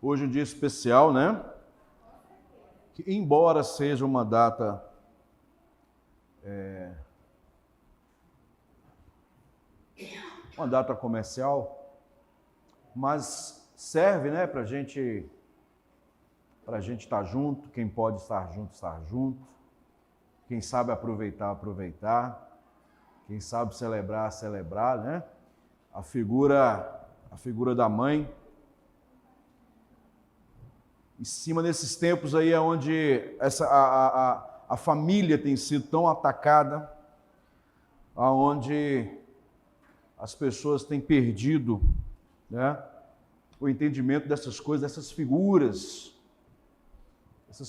Hoje é um dia especial, né? Que, embora seja uma data comercial, mas serve, né, para a gente estar junto. Quem pode estar junto. Quem sabe aproveitar. Quem sabe celebrar, né? A figura da mãe. Em cima desses tempos aí é onde a família tem sido tão atacada, aonde as pessoas têm perdido, né, o entendimento dessas coisas, dessas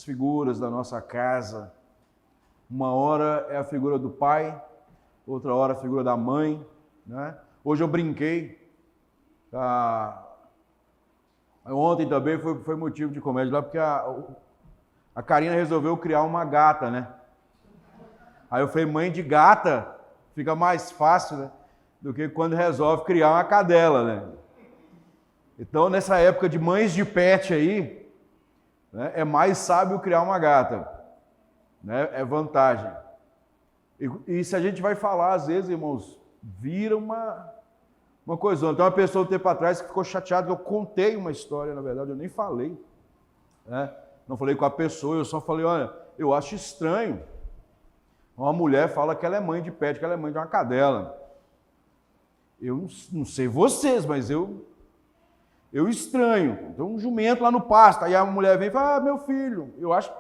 figuras da nossa casa. Uma hora é a figura do pai, outra hora a figura da mãe, né? Hoje eu brinquei, ontem também foi motivo de comédia lá, porque a Karina resolveu criar uma gata, né? Aí eu falei, mãe de gata fica mais fácil, né, do que quando resolve criar uma cadela, né? Então, nessa época de mães de pet aí, né, é mais sábio criar uma gata, né? É vantagem. E se a gente vai falar, às vezes, irmãos, vira uma coisa. Então, uma pessoa um tempo atrás que ficou chateada que eu contei uma história, na verdade, eu nem falei, né? Não falei com a pessoa, eu só falei, olha, eu acho estranho. Uma mulher fala que ela é mãe de pet, que ela é mãe de uma cadela. Eu não sei vocês, mas eu estranho. Tem um jumento lá no pasto, aí a mulher vem e fala, meu filho, eu acho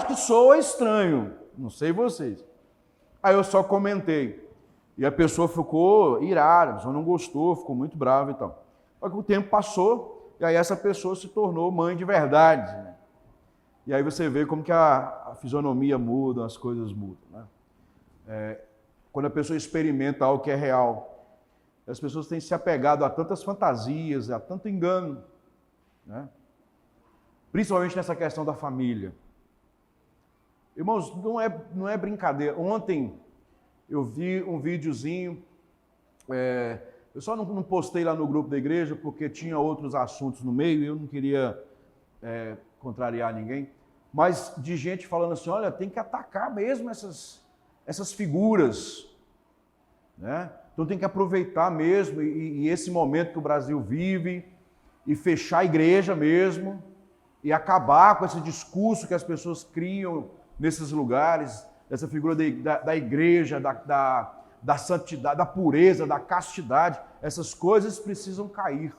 que sou estranho, não sei vocês. Aí eu só comentei. E a pessoa ficou irada, a pessoa não gostou, ficou muito brava e tal. Só que o tempo passou, e aí essa pessoa se tornou mãe de verdade, né? E aí você vê como que a fisionomia muda, as coisas mudam, né? Quando a pessoa experimenta algo que é real, as pessoas têm se apegado a tantas fantasias, a tanto engano, né? Principalmente nessa questão da família. Irmãos, não é brincadeira. Ontem eu vi um videozinho, eu só não postei lá no grupo da igreja porque tinha outros assuntos no meio e eu não queria contrariar ninguém, mas de gente falando assim, olha, tem que atacar mesmo essas figuras, né? Então tem que aproveitar mesmo e esse momento que o Brasil vive e fechar a igreja mesmo e acabar com esse discurso que as pessoas criam nesses lugares, essa figura da igreja, da santidade, da pureza, da castidade. Essas coisas precisam cair,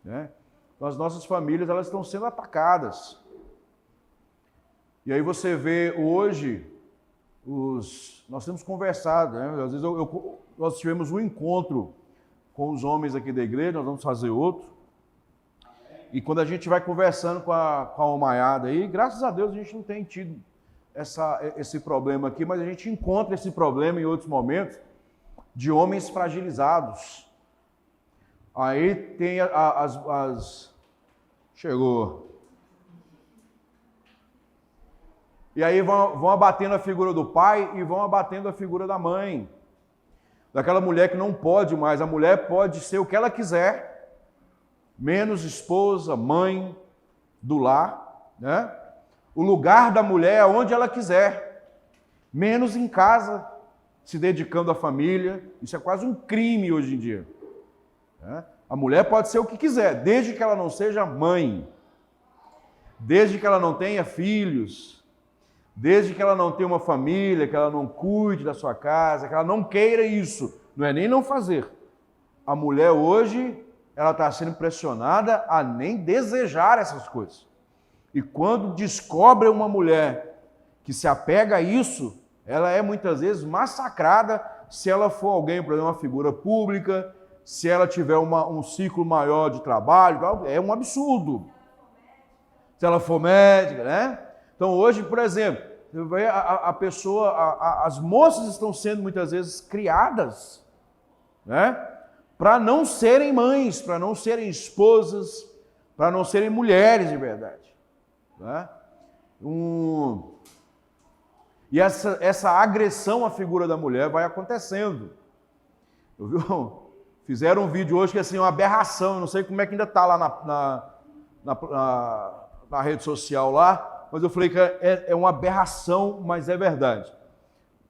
né? Então, as nossas famílias, elas estão sendo atacadas. E aí você vê hoje, nós temos conversado, né? Às vezes nós tivemos um encontro com os homens aqui da igreja, nós vamos fazer outro. E quando a gente vai conversando com a almaiada aí, graças a Deus a gente não tem tido esse problema aqui, mas a gente encontra esse problema em outros momentos de homens fragilizados. Aí tem chegou. E aí vão abatendo a figura do pai e vão abatendo a figura da mãe. Daquela mulher que não pode mais. A mulher pode ser o que ela quiser, menos esposa, mãe do lar, né? O lugar da mulher é onde ela quiser, menos em casa, se dedicando à família. Isso é quase um crime hoje em dia, né? A mulher pode ser o que quiser, desde que ela não seja mãe, desde que ela não tenha filhos, desde que ela não tenha uma família, que ela não cuide da sua casa, que ela não queira isso. Não é nem não fazer. A mulher hoje, ela está sendo pressionada a nem desejar essas coisas. E quando descobre uma mulher que se apega a isso, ela é muitas vezes massacrada se ela for alguém, por exemplo, uma figura pública, se ela tiver um ciclo maior de trabalho, é um absurdo. Se ela for médica, né? Então hoje, por exemplo, a pessoa, as moças estão sendo muitas vezes criadas, né, para não serem mães, para não serem esposas, para não serem mulheres de verdade, né? E essa agressão à figura da mulher vai acontecendo. Eu vi Fizeram um vídeo hoje que assim, é uma aberração, eu não sei como é que ainda está lá na rede social lá, mas eu falei que é uma aberração, mas é verdade.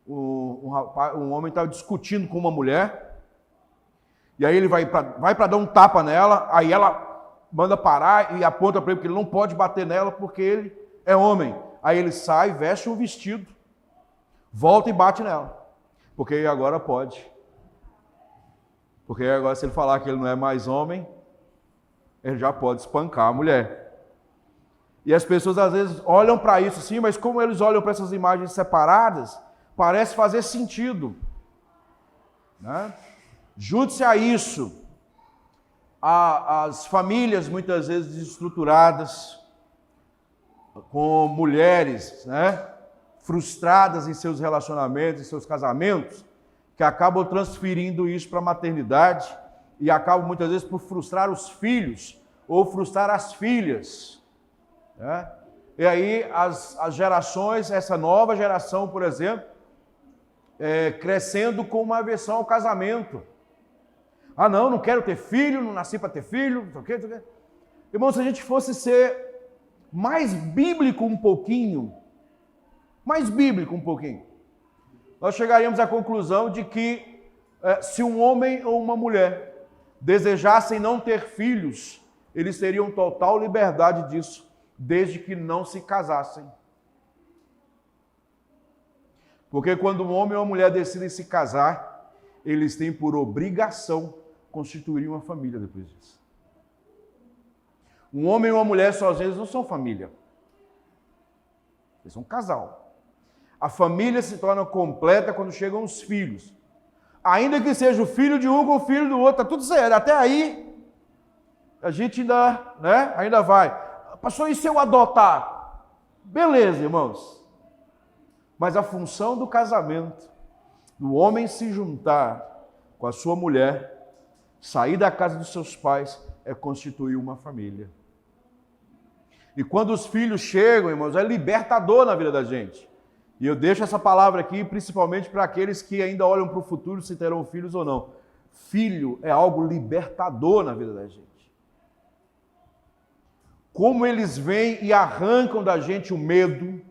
Um homem estava discutindo com uma mulher, e aí ele vai para dar um tapa nela, aí ela manda parar e aponta para ele que ele não pode bater nela porque ele é homem. Aí ele sai, veste um vestido, volta e bate nela, porque agora pode. Porque agora se ele falar que ele não é mais homem, ele já pode espancar a mulher. E as pessoas às vezes olham para isso sim, mas como eles olham para essas imagens separadas, parece fazer sentido. Né? Junte-se a isso, as famílias muitas vezes desestruturadas, com mulheres, né, frustradas em seus relacionamentos, em seus casamentos, que acabam transferindo isso para a maternidade e acabam muitas vezes por frustrar os filhos ou frustrar as filhas. Né? E aí as gerações, essa nova geração, por exemplo, crescendo com uma aversão ao casamento. Ah, não quero ter filho, não nasci para ter filho, não sei o quê. Irmão, se a gente fosse ser mais bíblico um pouquinho, nós chegaríamos à conclusão de que se um homem ou uma mulher desejassem não ter filhos, eles teriam total liberdade disso, desde que não se casassem. Porque quando um homem ou uma mulher decidem se casar, eles têm por obrigação constituir uma família depois disso. Um homem e uma mulher sozinhos não são família. Eles são um casal. A família se torna completa quando chegam os filhos. Ainda que seja o filho de um com o filho do outro, está tudo certo. Até aí, a gente ainda vai. Pastor, e se eu adotar? Beleza, irmãos. Mas a função do casamento, do homem se juntar com a sua mulher, sair da casa dos seus pais, é constituir uma família. E quando os filhos chegam, irmãos, é libertador na vida da gente. E eu deixo essa palavra aqui principalmente para aqueles que ainda olham para o futuro se terão filhos ou não. Filho é algo libertador na vida da gente. Como eles vêm e arrancam da gente o medo,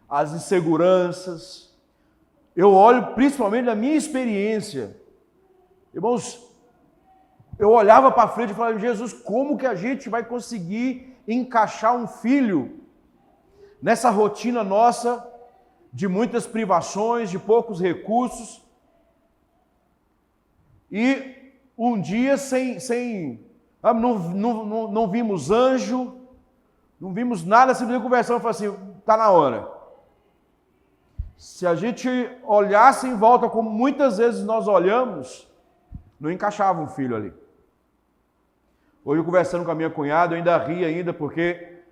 as inseguranças. Eu olho principalmente na minha experiência. Irmãos, eu olhava para frente e falava, Jesus, como que a gente vai conseguir encaixar um filho nessa rotina nossa de muitas privações, de poucos recursos, e um dia não vimos anjo, não vimos nada, simplesmente conversando e falamos assim, está na hora. Se a gente olhasse em volta como muitas vezes nós olhamos, não encaixava um filho ali. Hoje, conversando com a minha cunhada, eu ainda ri ainda, porque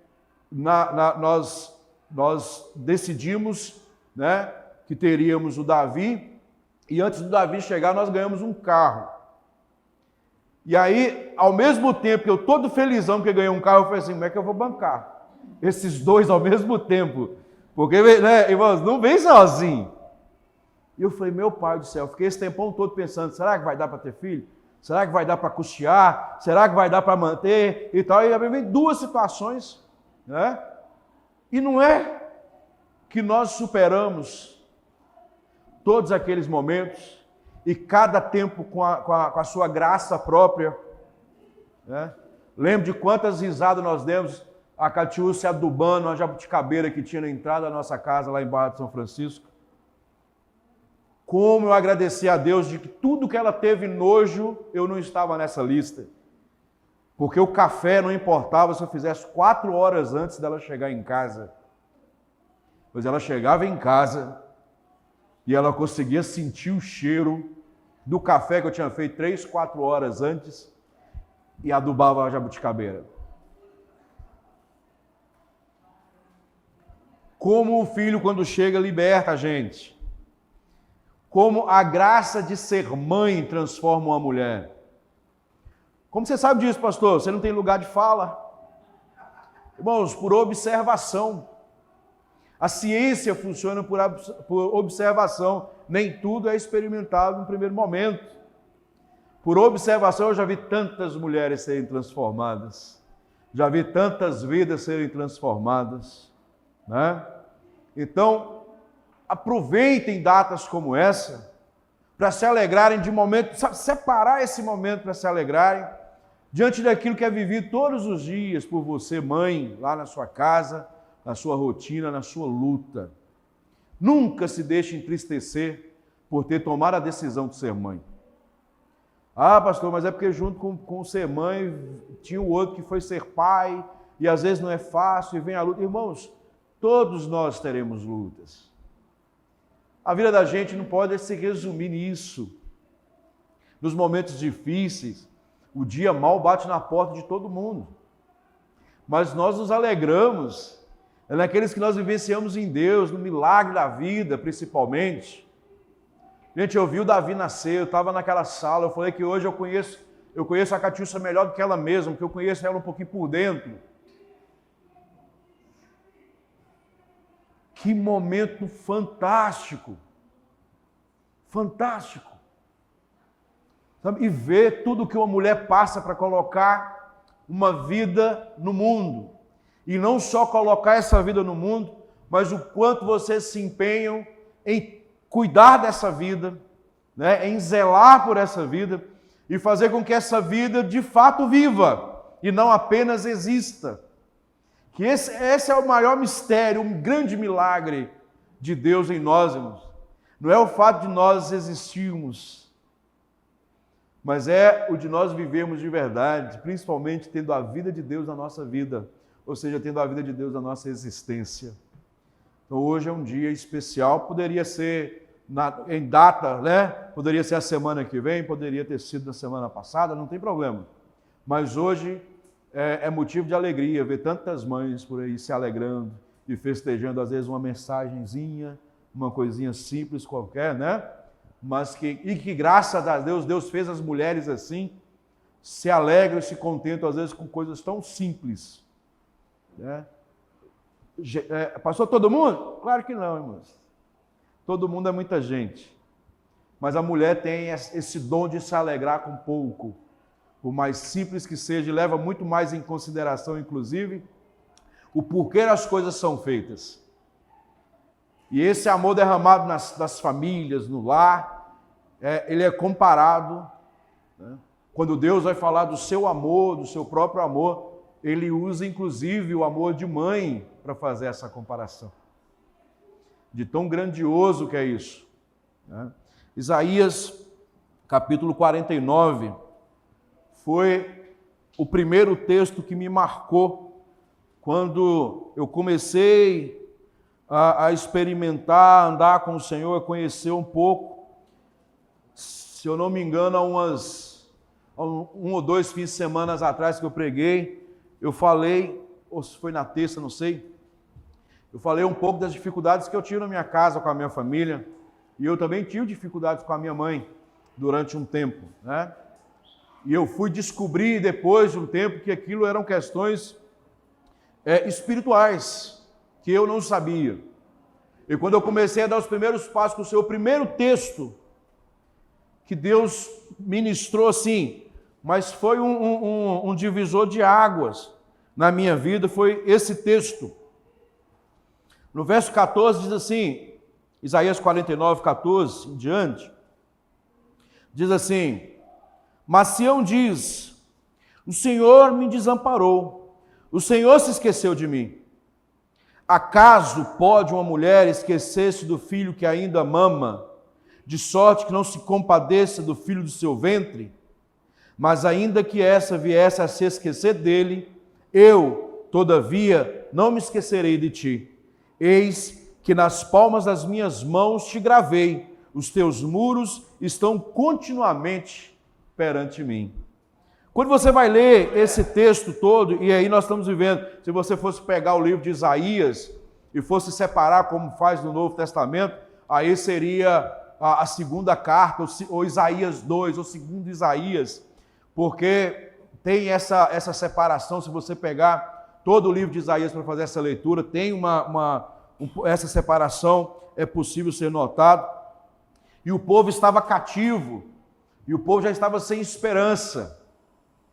nós decidimos, né, que teríamos o Davi, e antes do Davi chegar, nós ganhamos um carro. E aí, ao mesmo tempo que eu todo felizão que ganhei um carro, eu falei assim, como é que eu vou bancar esses dois ao mesmo tempo? Porque, né, irmãos, não vem sozinho. E eu falei, meu pai do céu, fiquei esse tempão todo pensando, será que vai dar para ter filho? Será que vai dar para custear? Será que vai dar para manter? E tal. E aí vem duas situações, né? E não é que nós superamos todos aqueles momentos e cada tempo com a sua graça própria, né? Lembro de quantas risadas nós demos, a Catiú se adubando, a jabuticabeira que tinha na entrada da nossa casa lá em Barra de São Francisco. Como eu agradeci a Deus de que tudo que ela teve nojo, eu não estava nessa lista. Porque o café não importava se eu fizesse 4 horas antes dela chegar em casa. Pois ela chegava em casa e ela conseguia sentir o cheiro do café que eu tinha feito 3, 4 horas antes e adubava a jabuticabeira. Como o filho, quando chega, liberta a gente. Como a graça de ser mãe transforma uma mulher. Como você sabe disso, pastor? Você não tem lugar de fala. Irmãos, por observação. A ciência funciona por observação. Nem tudo é experimentado no primeiro momento. Por observação, eu já vi tantas mulheres serem transformadas, já vi tantas vidas serem transformadas, né? Então, aproveitem datas como essa para se alegrarem de momento, separar esse momento para se alegrarem diante daquilo que é vivido todos os dias por você, mãe, lá na sua casa, na sua rotina, na sua luta. Nunca se deixe entristecer por ter tomado a decisão de ser mãe. Ah, pastor, mas é porque junto com ser mãe tinha o outro que foi ser pai, e às vezes não é fácil, e vem a luta. Irmãos, todos nós teremos lutas. A vida da gente não pode se resumir nisso. Nos momentos difíceis, o dia mal bate na porta de todo mundo. Mas nós nos alegramos naqueles que nós vivenciamos em Deus, no milagre da vida, principalmente. Gente, eu vi o Davi nascer, eu estava naquela sala, eu falei que hoje eu conheço a Catiúcia melhor do que ela mesma, porque eu conheço ela um pouquinho por dentro. Que momento fantástico! Fantástico! Sabe? E ver tudo que uma mulher passa para colocar uma vida no mundo. E não só colocar essa vida no mundo, mas o quanto vocês se empenham em cuidar dessa vida, né? Em zelar por essa vida e fazer com que essa vida de fato viva e não apenas exista. Que esse é o maior mistério, um grande milagre de Deus em nós, irmãos. Não é o fato de nós existirmos, mas é o de nós vivermos de verdade, principalmente tendo a vida de Deus na nossa vida, ou seja, tendo a vida de Deus na nossa existência. Então hoje é um dia especial, poderia ser em data, né? Poderia ser a semana que vem, poderia ter sido na semana passada, não tem problema. Mas hoje é motivo de alegria ver tantas mães por aí se alegrando e festejando, às vezes, uma mensagenzinha, uma coisinha simples qualquer, né? Mas que graças a Deus, Deus fez as mulheres assim, se alegram e se contentam, às vezes, com coisas tão simples. Né? Passou todo mundo? Claro que não, irmãos. Todo mundo é muita gente. Mas a mulher tem esse dom de se alegrar com pouco. Por mais simples que seja, e leva muito mais em consideração, inclusive, o porquê as coisas são feitas. E esse amor derramado nas famílias, no lar, ele é comparado, né? Quando Deus vai falar do seu amor, do seu próprio amor, ele usa inclusive o amor de mãe para fazer essa comparação. De tão grandioso que é isso. Né? Isaías, capítulo 49, foi o primeiro texto que me marcou quando eu comecei a experimentar, andar com o Senhor, a conhecer um pouco. Se eu não me engano, há um ou dois fins de semana atrás que eu preguei, eu falei, ou se foi na terça, não sei, eu falei um pouco das dificuldades que eu tive na minha casa com a minha família, e eu também tive dificuldades com a minha mãe durante um tempo, né? E eu fui descobrir depois de um tempo que aquilo eram questões espirituais, que eu não sabia. E quando eu comecei a dar os primeiros passos com o Senhor, o primeiro texto que Deus ministrou assim, mas foi um divisor de águas na minha vida, foi esse texto. No verso 14 diz assim, Isaías 49, 14 em diante, diz assim: mas Sião diz, o Senhor me desamparou, o Senhor se esqueceu de mim. Acaso pode uma mulher esquecer-se do filho que ainda mama, de sorte que não se compadeça do filho do seu ventre? Mas ainda que essa viesse a se esquecer dele, eu, todavia, não me esquecerei de ti. Eis que nas palmas das minhas mãos te gravei, os teus muros estão continuamente perante mim. Quando você vai ler esse texto todo, e aí nós estamos vivendo, se você fosse pegar o livro de Isaías e fosse separar como faz no Novo Testamento, aí seria a segunda carta, ou Isaías 2, ou segundo Isaías, porque tem essa separação. Se você pegar todo o livro de Isaías para fazer essa leitura, tem essa separação, é possível ser notado. E o povo estava cativo, E o povo já estava sem esperança,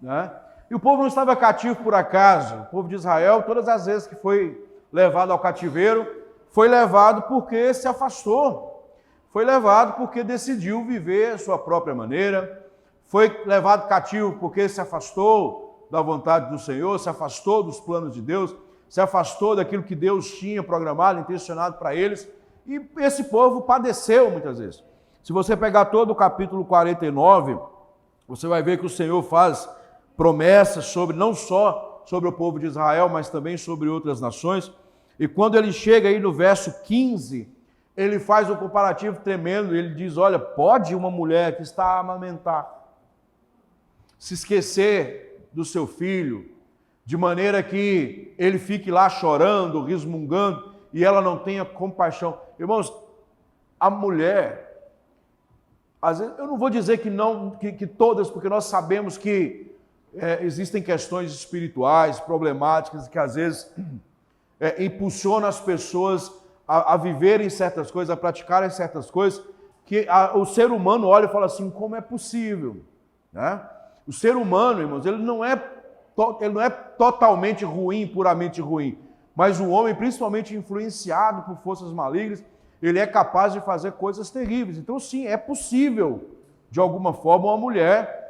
né? E o povo não estava cativo por acaso. O povo de Israel, todas as vezes que foi levado ao cativeiro, foi levado porque se afastou. Foi levado porque decidiu viver a sua própria maneira. Foi levado cativo porque se afastou da vontade do Senhor, se afastou dos planos de Deus, se afastou daquilo que Deus tinha programado, intencionado para eles. E esse povo padeceu muitas vezes. Se você pegar todo o capítulo 49, você vai ver que o Senhor faz promessas sobre, não só sobre o povo de Israel, mas também sobre outras nações. E quando ele chega aí no verso 15, ele faz um comparativo tremendo. Ele diz, olha, pode uma mulher que está a amamentar se esquecer do seu filho, de maneira que ele fique lá chorando, resmungando, e ela não tenha compaixão. Irmãos, a mulher, às vezes, eu não vou dizer que não, que todas, porque nós sabemos que existem questões espirituais, problemáticas, que às vezes impulsionam as pessoas a viverem certas coisas, a praticarem certas coisas, que o ser humano olha e fala assim, como é possível? Né? O ser humano, irmãos, ele não é totalmente ruim, puramente ruim, mas o homem, principalmente influenciado por forças malignas, ele é capaz de fazer coisas terríveis. Então, sim, é possível, de alguma forma, uma mulher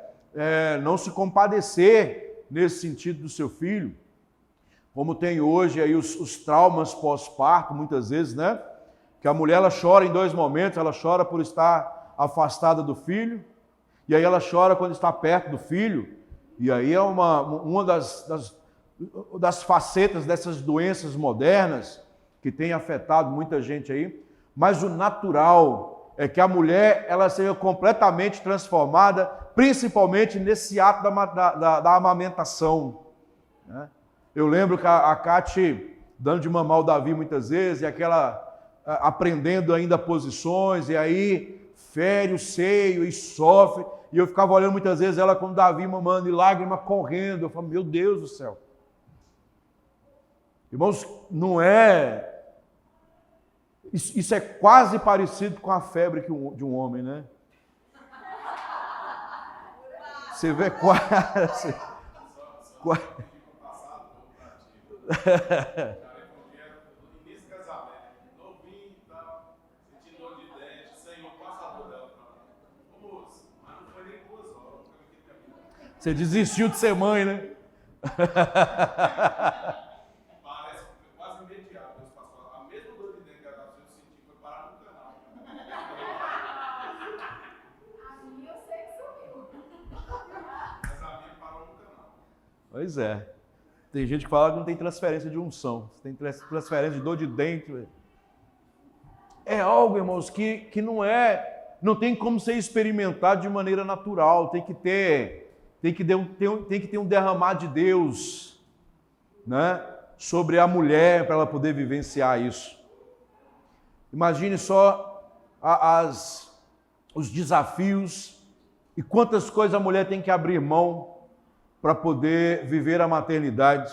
não se compadecer nesse sentido do seu filho, como tem hoje aí os traumas pós-parto, muitas vezes, né? Que a mulher ela chora em dois momentos, ela chora por estar afastada do filho, e aí ela chora quando está perto do filho, e aí é uma das facetas dessas doenças modernas que tem afetado muita gente aí, mas o natural é que a mulher ela seja completamente transformada, principalmente nesse ato da amamentação, né? Eu lembro que a Cate dando de mamar o Davi muitas vezes, e aquela aprendendo ainda posições, e aí fere o seio e sofre, e eu ficava olhando muitas vezes ela com o Davi mamando, e lágrima correndo, eu falo, meu Deus do céu. Irmãos, não é... Isso é quase parecido com a febre de um homem, né? Você vê quase... Você desistiu de ser mãe, né? Parece quase imediato, pastor. A mesma dor de dentro que eu senti foi parar no canal. A minha eu sei que sumiu. Mas a minha parou no canal. Pois é. Tem gente que fala que não tem transferência de unção. Tem transferência de dor de dentro. É algo, irmãos, que não tem como ser experimentado de maneira natural. Tem que ter um derramar de Deus, né, sobre a mulher para ela poder vivenciar isso. Imagine só os desafios e quantas coisas a mulher tem que abrir mão para poder viver a maternidade,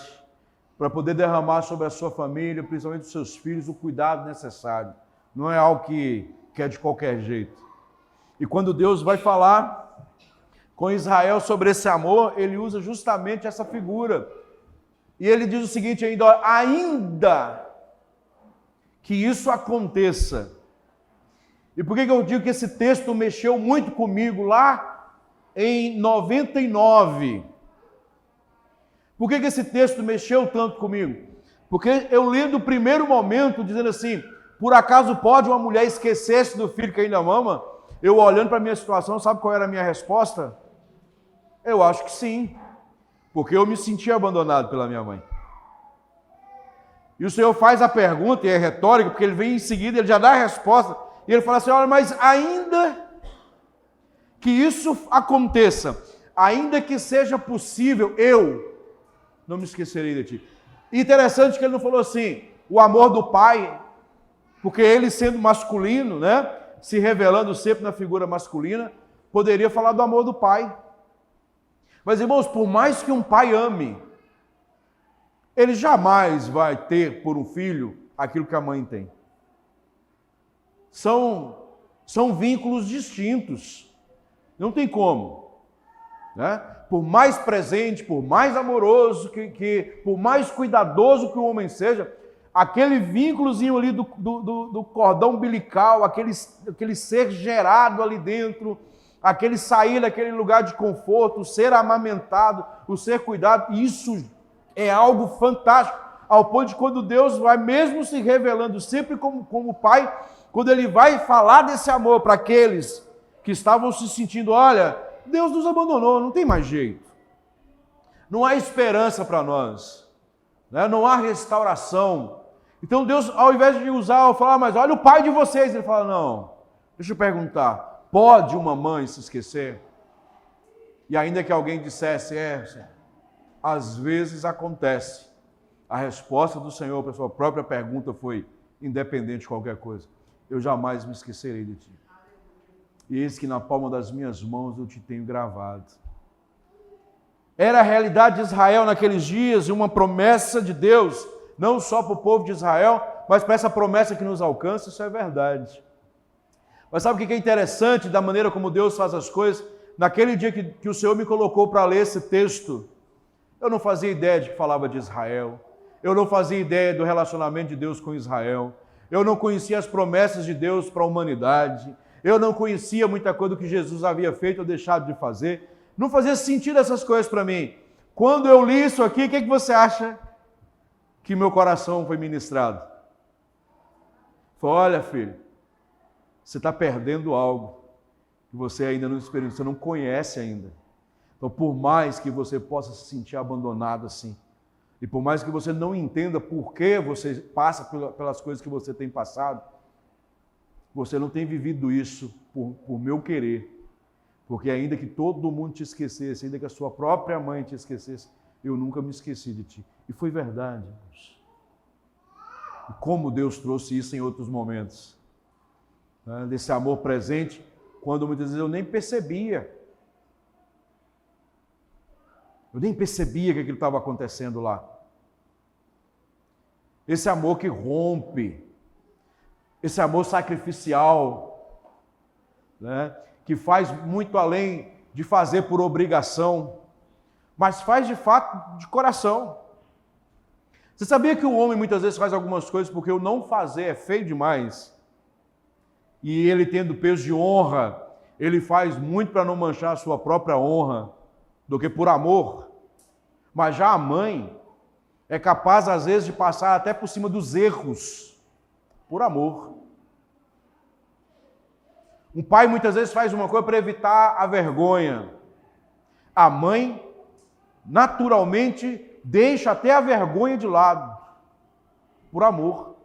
para poder derramar sobre a sua família, principalmente os seus filhos, o cuidado necessário. Não é algo que é de qualquer jeito. E quando Deus vai falar com Israel sobre esse amor, ele usa justamente essa figura. E ele diz o seguinte ainda, ainda que isso aconteça. E por que eu digo que esse texto mexeu muito comigo lá em 99? Por que esse texto mexeu tanto comigo? Porque eu li no primeiro momento dizendo assim, por acaso pode uma mulher esquecer-se do filho que ainda mama? Eu olhando para a minha situação, sabe qual era a minha resposta? Eu acho que sim, porque eu me senti abandonado pela minha mãe. E o Senhor faz a pergunta, e é retórica, porque ele vem em seguida, ele já dá a resposta, e ele fala assim, olha, mas ainda que isso aconteça, ainda que seja possível, eu não me esquecerei de ti. Interessante que ele não falou assim, o amor do pai, porque ele sendo masculino, né, se revelando sempre na figura masculina, poderia falar do amor do pai. Mas, irmãos, por mais que um pai ame, ele jamais vai ter por um filho aquilo que a mãe tem. São vínculos distintos. Não tem como. Né? Por mais presente, por mais amoroso, por mais cuidadoso que o homem seja, aquele vínculozinho ali do cordão umbilical, aquele ser gerado ali dentro, aquele sair daquele lugar de conforto, o ser amamentado, o ser cuidado, isso é algo fantástico, ao ponto de quando Deus vai mesmo se revelando sempre como Pai, quando Ele vai falar desse amor para aqueles que estavam se sentindo, olha, Deus nos abandonou, não tem mais jeito, não há esperança para nós, né? Não há restauração. Então Deus, ao invés de usar, falar, mas olha o pai de vocês, Ele fala, não, deixa eu perguntar, pode uma mãe se esquecer? E ainda que alguém dissesse, às vezes acontece. A resposta do Senhor para a sua própria pergunta foi, independente de qualquer coisa, eu jamais me esquecerei de ti. E eis que na palma das minhas mãos eu te tenho gravado. Era a realidade de Israel naqueles dias e uma promessa de Deus, não só para o povo de Israel, mas para essa promessa que nos alcança, isso é verdade. Mas sabe o que é interessante da maneira como Deus faz as coisas? Naquele dia que o Senhor me colocou para ler esse texto, eu não fazia ideia de que falava de Israel, eu não fazia ideia do relacionamento de Deus com Israel, eu não conhecia as promessas de Deus para a humanidade, eu não conhecia muita coisa do que Jesus havia feito ou deixado de fazer, não fazia sentido essas coisas para mim. Quando eu li isso aqui, o que você acha que meu coração foi ministrado? Falei, olha filho, você está perdendo algo que você ainda não experimentou, você não conhece ainda. Então, por mais que você possa se sentir abandonado assim, e por mais que você não entenda por que você passa pelas coisas que você tem passado, você não tem vivido isso por meu querer. Porque ainda que todo mundo te esquecesse, ainda que a sua própria mãe te esquecesse, eu nunca me esqueci de ti. E foi verdade, irmãos. E como Deus trouxe isso em outros momentos. Né? Desse amor presente, quando muitas vezes eu nem percebia. Eu nem percebia que aquilo estava acontecendo lá. Esse amor que rompe, esse amor sacrificial, né? Que faz muito além de fazer por obrigação, mas faz de fato de coração. Você sabia que o homem muitas vezes faz algumas coisas porque o não fazer é feio demais? E ele tendo peso de honra, ele faz muito para não manchar a sua própria honra, do que por amor. Mas já a mãe é capaz às vezes de passar até por cima dos erros, por amor. Um pai muitas vezes faz uma coisa para evitar a vergonha. A mãe, naturalmente, deixa até a vergonha de lado, por amor.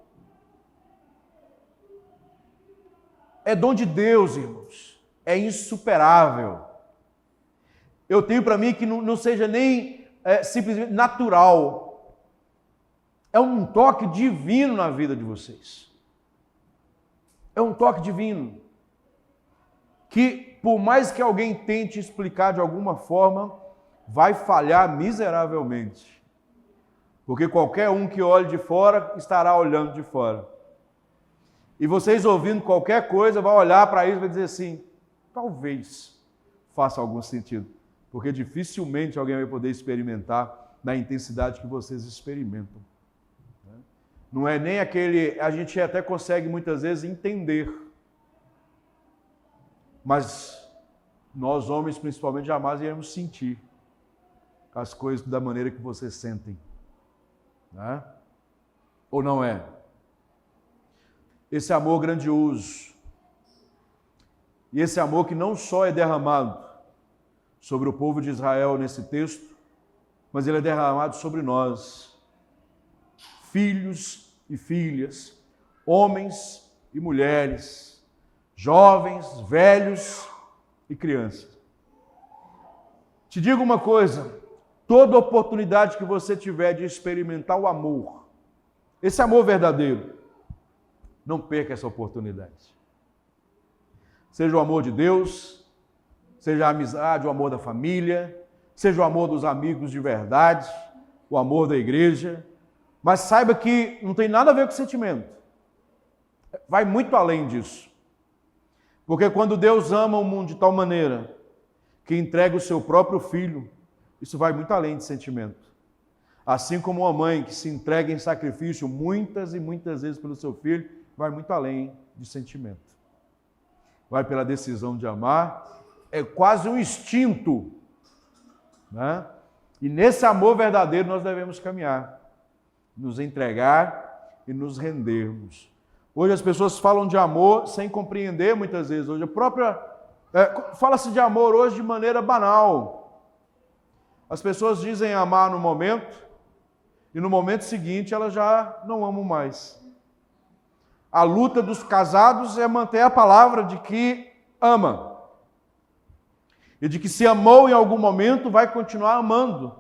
É dom de Deus, irmãos. É insuperável. Eu tenho para mim que não seja nem simplesmente natural. É um toque divino na vida de vocês. É um toque divino. Que por mais que alguém tente explicar de alguma forma, vai falhar miseravelmente. Porque qualquer um que olhe de fora, estará olhando de fora. E vocês ouvindo qualquer coisa, vão olhar para isso e vai dizer assim, talvez faça algum sentido. Porque dificilmente alguém vai poder experimentar na intensidade que vocês experimentam. Não é nem aquele, a gente até consegue muitas vezes entender. Mas nós homens, principalmente, jamais iremos sentir as coisas da maneira que vocês sentem. Né? Ou não é? Esse amor grandioso. E esse amor que não só é derramado sobre o povo de Israel nesse texto, mas ele é derramado sobre nós, filhos e filhas, homens e mulheres, jovens, velhos e crianças. Te digo uma coisa, toda oportunidade que você tiver de experimentar o amor, esse amor verdadeiro, não perca essa oportunidade. Seja o amor de Deus, seja a amizade, o amor da família, seja o amor dos amigos de verdade, o amor da igreja, mas saiba que não tem nada a ver com sentimento. Vai muito além disso. Porque quando Deus ama o mundo de tal maneira que entrega o seu próprio filho. Isso vai muito além de sentimento. Assim como uma mãe que se entrega em sacrifício muitas e muitas vezes pelo seu filho, vai muito além de sentimento. Vai pela decisão de amar, é quase um instinto, né? E nesse amor verdadeiro nós devemos caminhar, nos entregar e nos rendermos. Hoje as pessoas falam de amor sem compreender muitas vezes. Hoje fala-se de amor hoje de maneira banal. As pessoas dizem amar no momento e no momento seguinte elas já não amam mais. A luta dos casados é manter a palavra de que ama. E de que se amou em algum momento, vai continuar amando.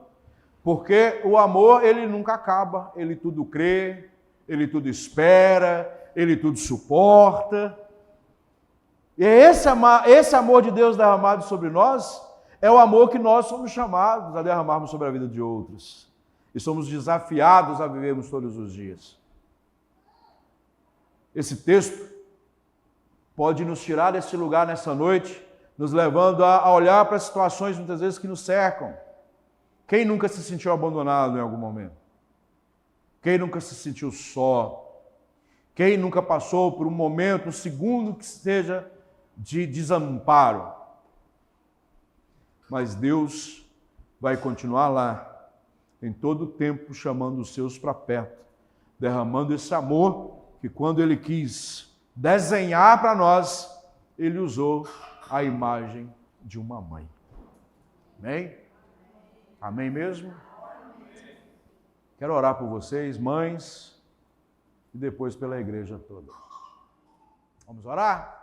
Porque o amor, ele nunca acaba. Ele tudo crê, ele tudo espera, ele tudo suporta. E esse amor de Deus derramado sobre nós, é o amor que nós somos chamados a derramarmos sobre a vida de outros. E somos desafiados a vivermos todos os dias. Esse texto pode nos tirar desse lugar nessa noite, nos levando a olhar para situações muitas vezes que nos cercam. Quem nunca se sentiu abandonado em algum momento? Quem nunca se sentiu só? Quem nunca passou por um momento, um segundo que seja de desamparo? Mas Deus vai continuar lá, em todo o tempo, chamando os seus para perto, derramando esse amor que quando Ele quis desenhar para nós, Ele usou a imagem de uma mãe. Amém? Amém mesmo? Quero orar por vocês, mães, e depois pela igreja toda. Vamos orar?